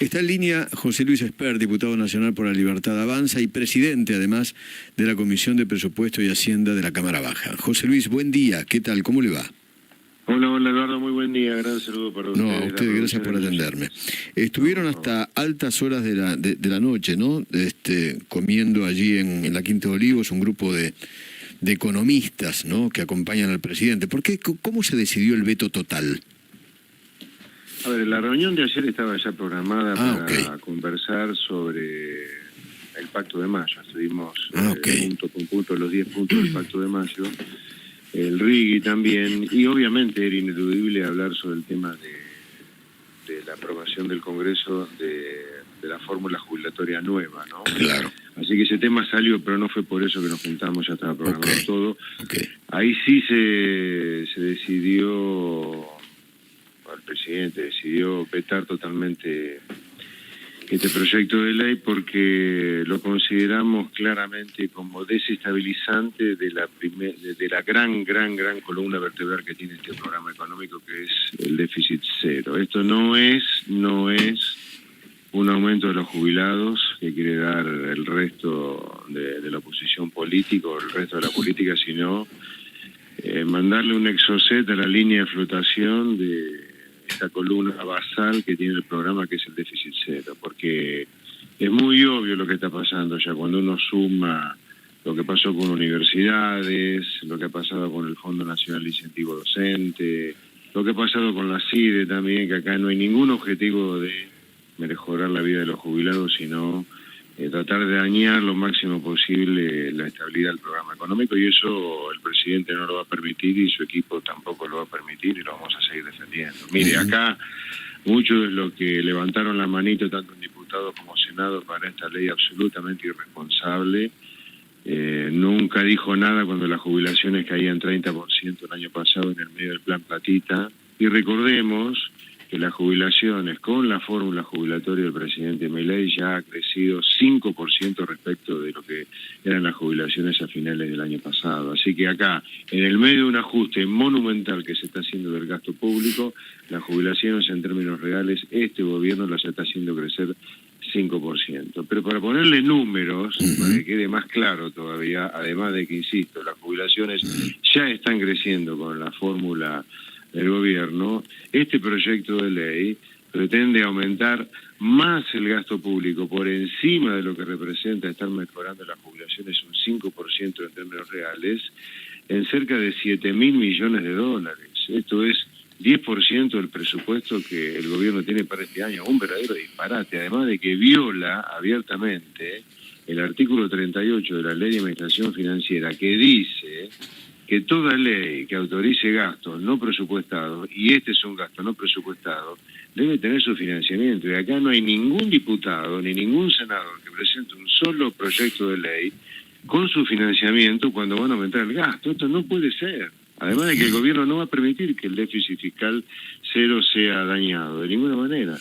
Está en línea José Luis Espert, diputado nacional por la Libertad Avanza y presidente, además, de la Comisión de Presupuesto y Hacienda de la Cámara Baja. José Luis, buen día. ¿Qué tal? ¿Cómo le va? Hola Eduardo, muy buen día. Gran saludo para usted. No, a usted, gracias por atenderme. Estuvieron hasta altas horas de la noche, ¿no? Comiendo allí en la Quinta de Olivos, un grupo de economistas, ¿no?, que acompañan al presidente. ¿Por qué? ¿Cómo se decidió el veto total? A ver, la reunión de ayer estaba ya programada para ok. conversar sobre el Pacto de Mayo. Estuvimos ok. punto por punto los 10 puntos del Pacto de Mayo, el RIGI también, y obviamente era ineludible hablar sobre el tema de la aprobación del Congreso de la fórmula jubilatoria nueva, ¿no? Claro. Así que ese tema salió, pero no fue por eso que nos juntamos, ya estaba programado todo. Okay. Ahí sí se decidió, el presidente decidió vetar totalmente este proyecto de ley porque lo consideramos claramente como desestabilizante de la gran columna vertebral que tiene este programa económico, que es el déficit cero. Esto no es un aumento de los jubilados que quiere dar el resto de la oposición política o el resto de la política, sino mandarle un exocet a la línea de flotación de esta columna basal que tiene el programa, que es el déficit cero, porque es muy obvio lo que está pasando ya cuando uno suma lo que pasó con universidades, lo que ha pasado con el Fondo Nacional de Incentivo Docente, lo que ha pasado con la CIDE también, que acá no hay ningún objetivo de mejorar la vida de los jubilados, sino tratar de dañar lo máximo posible la estabilidad del programa económico, y eso el presidente no lo va a permitir y su equipo tampoco lo va a permitir, y lo vamos a seguir defendiendo. Mire, acá muchos de los que levantaron la manito, tanto en diputados como senado, para esta ley absolutamente irresponsable, nunca dijo nada cuando las jubilaciones caían 30% el año pasado en el medio del plan Platita, y recordemos que las jubilaciones con la fórmula jubilatoria del presidente Milei ya ha crecido 5% respecto de lo que eran las jubilaciones a finales del año pasado. Así que acá, en el medio de un ajuste monumental que se está haciendo del gasto público, las jubilaciones en términos reales, este gobierno las está haciendo crecer 5%. Pero para ponerle números, para que quede más claro todavía, además de que, insisto, las jubilaciones ya están creciendo con la fórmula del gobierno, este proyecto de ley pretende aumentar más el gasto público por encima de lo que representa estar mejorando las jubilaciones un 5% en términos reales, en cerca de 7.000 millones de dólares. Esto es 10% del presupuesto que el gobierno tiene para este año, un verdadero disparate, además de que viola abiertamente el artículo 38 de la Ley de Administración Financiera, que dice que toda ley que autorice gastos no presupuestados, y este es un gasto no presupuestado, debe tener su financiamiento. Y acá no hay ningún diputado ni ningún senador que presente un solo proyecto de ley con su financiamiento cuando van a aumentar el gasto. Esto no puede ser. Además de que el gobierno no va a permitir que el déficit fiscal cero sea dañado, de ninguna manera.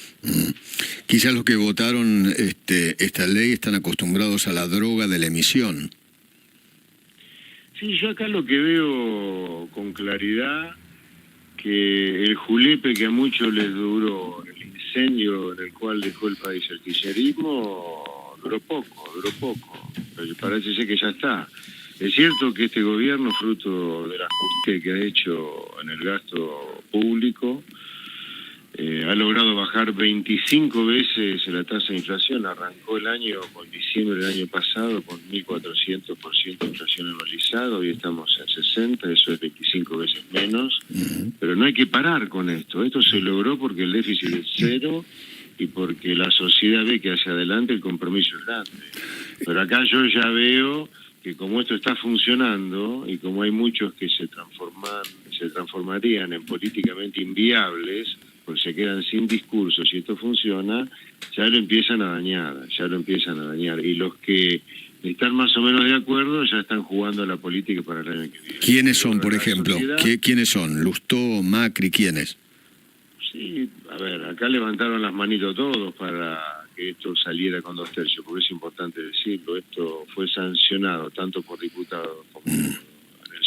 Quizás los que votaron esta ley están acostumbrados a la droga de la emisión. Sí, yo acá lo que veo con claridad, que el julepe que a muchos les duró, el incendio en el cual dejó el país el kirchnerismo, duró poco. Pero parece ser que ya está. Es cierto que este gobierno, fruto del ajuste que ha hecho en el gasto público, ha logrado bajar 25 veces la tasa de inflación. Arrancó el año con diciembre del año pasado con 1.400% de inflación anualizada, hoy estamos en 60, eso es 25 veces menos, pero no hay que parar con esto. Esto se logró porque el déficit es cero y porque la sociedad ve que hacia adelante el compromiso es grande. Pero acá yo ya veo que como esto está funcionando y como hay muchos que se transformarían en políticamente inviables, pues se quedan sin discurso, si esto funciona, ya lo empiezan a dañar. Y los que están más o menos de acuerdo ya están jugando a la política para el año que viene. ¿Quiénes son, por ejemplo? ¿Quiénes son? ¿Lustó, Macri, quiénes? Sí, a ver, acá levantaron las manitos todos para que esto saliera con 2 tercios, porque es importante decirlo, esto fue sancionado tanto por diputados como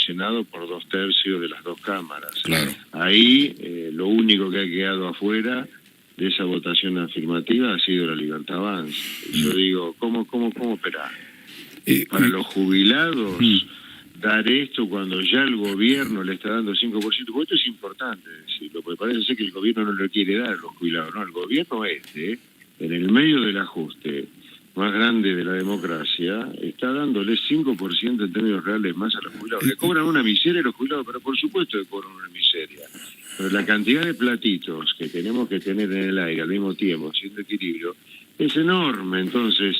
Senado por 2 tercios de las 2 cámaras. Claro. Ahí lo único que ha quedado afuera de esa votación afirmativa ha sido la Libertad Avanza. Y yo digo, ¿cómo operar? Para los jubilados, dar esto cuando ya el gobierno le está dando 5%, porque esto es importante decirlo, porque parece ser que el gobierno no le quiere dar a los jubilados, no, el gobierno en el medio del ajuste más grande de la democracia, está dándole 5% en términos reales más a los jubilados. Le cobran una miseria a los jubilados, pero por supuesto que cobran una miseria. Pero la cantidad de platitos que tenemos que tener en el aire al mismo tiempo, haciendo equilibrio, es enorme. Entonces,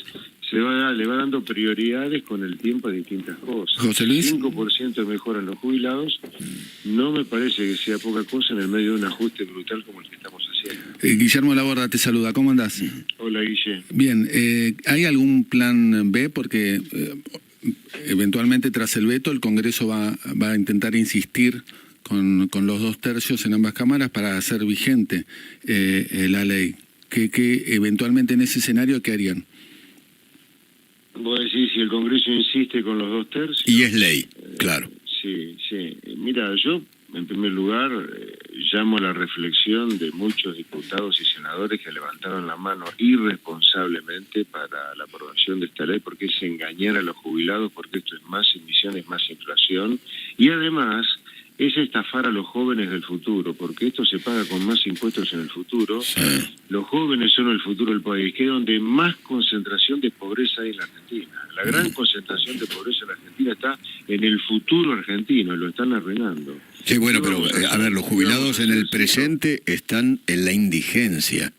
le va dando prioridades con el tiempo a distintas cosas. José Luis. 5% mejoran los jubilados, no me parece que sea poca cosa en el medio de un ajuste brutal como el que estamos haciendo. Guillermo Laborda te saluda, ¿cómo andás? Hola, Guille. Bien, ¿hay algún plan B? Porque eventualmente tras el veto el Congreso va a intentar insistir con los 2/3 en ambas cámaras para hacer vigente la ley. ¿Qué eventualmente en ese escenario qué harían? Vos decís, si el Congreso insiste con los 2/3... Y es ley, claro. Sí. Mira, yo, en primer lugar, llamo a la reflexión de muchos diputados y senadores que levantaron la mano irresponsablemente para la aprobación de esta ley, porque es engañar a los jubilados, porque esto es más emisiones, más inflación, y además es estafar a los jóvenes del futuro, porque esto se paga con más impuestos en el futuro. Sí. Los jóvenes son el futuro del país, que es donde más concentración de pobreza hay en la Argentina. La gran concentración de pobreza en la Argentina está en el futuro argentino, lo están arruinando. Sí, bueno, pero a ver, los jubilados en el presente están en la indigencia.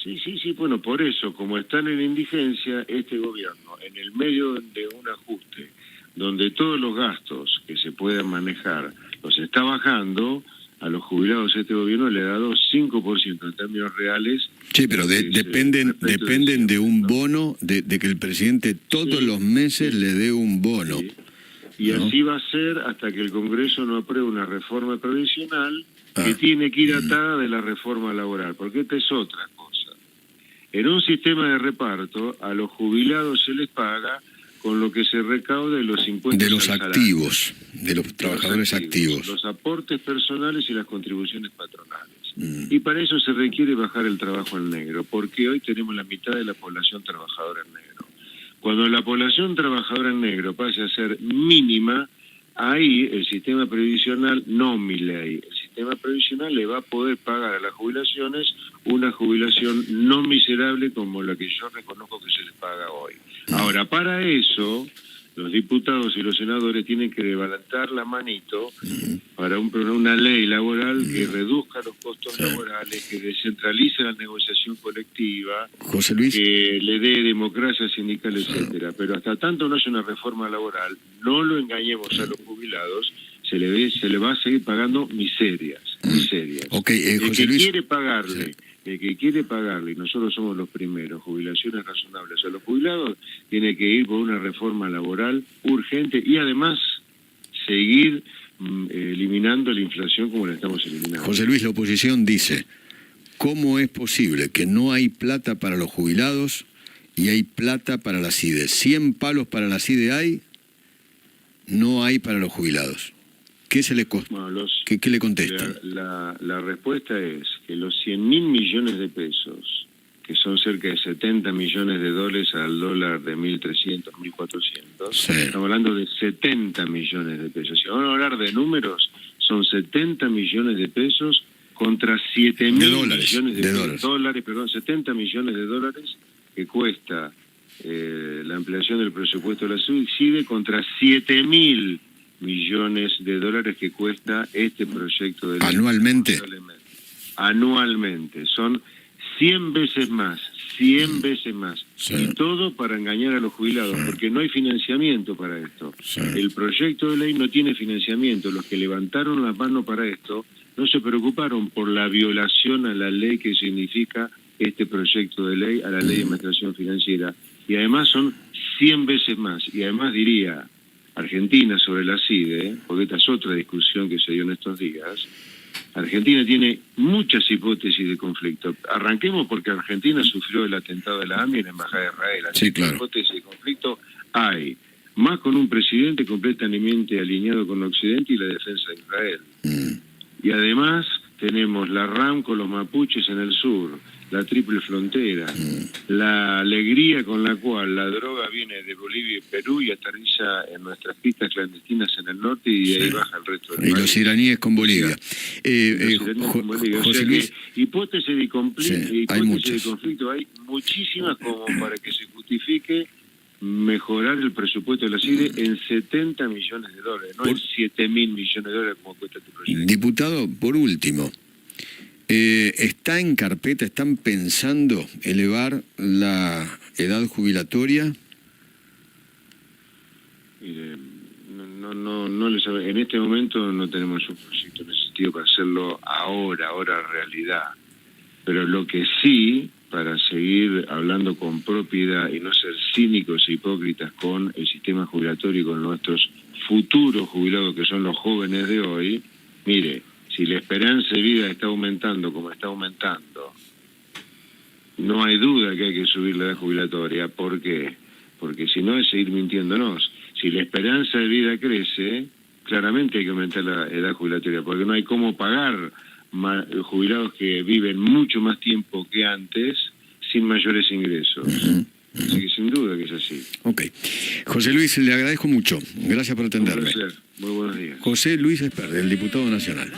Sí, bueno, por eso, como están en la indigencia, este gobierno, en el medio de un ajuste, donde todos los gastos que se puedan manejar los está bajando, a los jubilados este gobierno le ha dado 5% en términos reales. Sí, pero dependen de un bono, de que el presidente todos los meses le dé un bono. Sí. Y así va a ser hasta que el Congreso no apruebe una reforma previsional que tiene que ir atada de la reforma laboral, porque esta es otra cosa. En un sistema de reparto, a los jubilados se les paga con lo que se recauda de los impuestos de los activos, de los trabajadores activos, los aportes personales y las contribuciones patronales. Y para eso se requiere bajar el trabajo en negro, porque hoy tenemos la mitad de la población trabajadora en negro. Cuando la población trabajadora en negro pase a ser mínima, ahí el sistema previsional, no mi ley, el sistema previsional le va a poder pagar a las jubilaciones una jubilación no miserable como la que yo reconozco que se les paga hoy. Ahora, para eso, los diputados y los senadores tienen que levantar la manito para una ley laboral que reduzca los costos laborales, que descentralice la negociación colectiva, José Luis, que le dé democracia sindical, etcétera. Pero hasta tanto no haya una reforma laboral, no lo engañemos a los jubilados, se le va a seguir pagando miserias. Okay, José el que Luis, quiere pagarle... El que quiere pagarle, y nosotros somos los primeros, jubilaciones razonables a los jubilados, tiene que ir por una reforma laboral urgente y además seguir eliminando la inflación como la estamos eliminando. José Luis, la oposición dice, ¿cómo es posible que no hay plata para los jubilados y hay plata para la CIDE? 100 palos para la CIDE no hay para los jubilados. ¿Qué se le ¿Qué le contestan? La respuesta es que los 100.000 millones de pesos, que son cerca de 70 millones de dólares al dólar de 1.300, 1.400, estamos hablando de 70 millones de pesos. Si vamos a hablar de números, son 70 millones de pesos contra 7.000 millones de dólares, 70 millones de dólares que cuesta la ampliación del presupuesto de la CIDE contra 7.000 millones de dólares que cuesta este proyecto de ley. Anualmente. Son 100 veces más. Sí. Y todo para engañar a los jubilados, porque no hay financiamiento para esto. Sí. El proyecto de ley no tiene financiamiento. Los que levantaron la mano para esto no se preocuparon por la violación a la ley que significa este proyecto de ley, a la ley de administración financiera. Y además son 100 veces más. Y además diría... Argentina sobre la CIDE, porque esta es otra discusión que se dio en estos días, Argentina tiene muchas hipótesis de conflicto. Arranquemos porque Argentina sufrió el atentado de la AMI en la Embajada de Israel. Sí, claro. Hipótesis de conflicto hay, más con un presidente completamente alineado con Occidente y la defensa de Israel. Y además tenemos la RAM con los mapuches en el sur, la triple frontera, la alegría con la cual la droga viene de Bolivia y Perú y aterriza en nuestras pistas clandestinas en el norte y de ahí baja el resto del país. Y los iraníes con Bolivia. José Luis, hipótesis de hay conflicto hay muchísimas como para que se justifique mejorar el presupuesto de la CIDE en $70 millones, no en $7.000 millones como cuesta este proyecto. Diputado, por último, ¿está en carpeta, están pensando elevar la edad jubilatoria? Mire, no le sabe. En este momento no tenemos un proyecto en ese sentido para hacerlo ahora realidad. Pero lo que sí, para seguir hablando con propiedad y no ser cínicos e hipócritas con el sistema jubilatorio y con nuestros futuros jubilados, que son los jóvenes de hoy, mire, si la esperanza de vida está aumentando como está aumentando, no hay duda que hay que subir la edad jubilatoria. ¿Por qué? Porque si no es seguir mintiéndonos. Si la esperanza de vida crece, claramente hay que aumentar la edad jubilatoria, porque no hay cómo pagar jubilados que viven mucho más tiempo que antes sin mayores ingresos. Así que sin duda que es así. Ok. José Luis, le agradezco mucho. Gracias por atenderme. Un placer. Muy buenos días. José Luis Esperde, el diputado nacional.